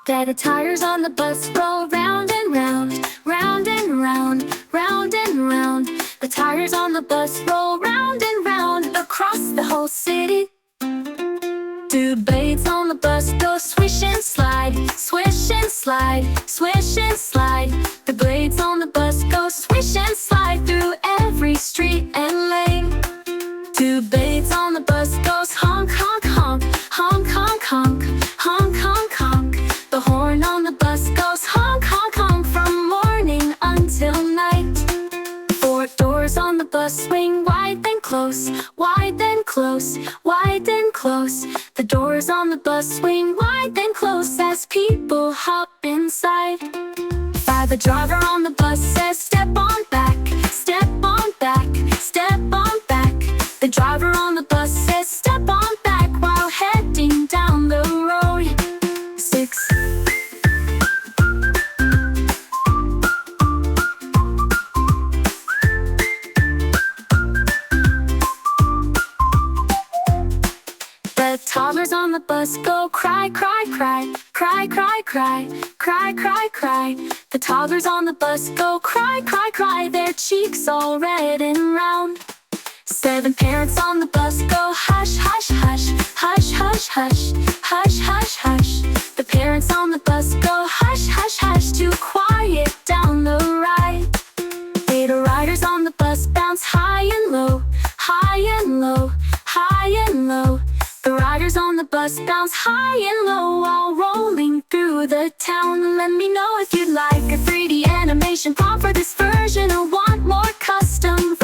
The tires on the bus roll round and round, round and round, round and round. The tires on the bus roll round and round across the whole city. The blades on the bus go swish and slide, swish and slide, swish and slide. The blades on the bus go swish and slide through every street and lane. The blades on the bus goes honk, honk, honk, honk, honk, honk, honk, honk, honk. The horn on the bus goes honk, honk, honk from morning until night. Four doors on the bus swing wide then close, wide then close, wide then close. The doors on the bus swing wide then close as people hop inside. Five, the driver on the bus says step on back, step on back, step on back. The driver on the bus says step on back while heading down the road. Six. The toddlers on the bus go cry, cry, cry, cry, cry, cry, cry, cry, cry. The toddlers on the bus go cry, cry, cry, their cheeks all red and round. Seven, parents on the bus go hush, hush, hush, hush, hush, hush, hush, hush, hush. The parents on the bus go hush, hush, hush to quiet down the ride. Eight, riders on the bus bounce high and low, high and low, high and low. The riders on the bus bounce high and low while rolling through the town. Let me know if you'd like a 3D animation prompt for this version or want more custom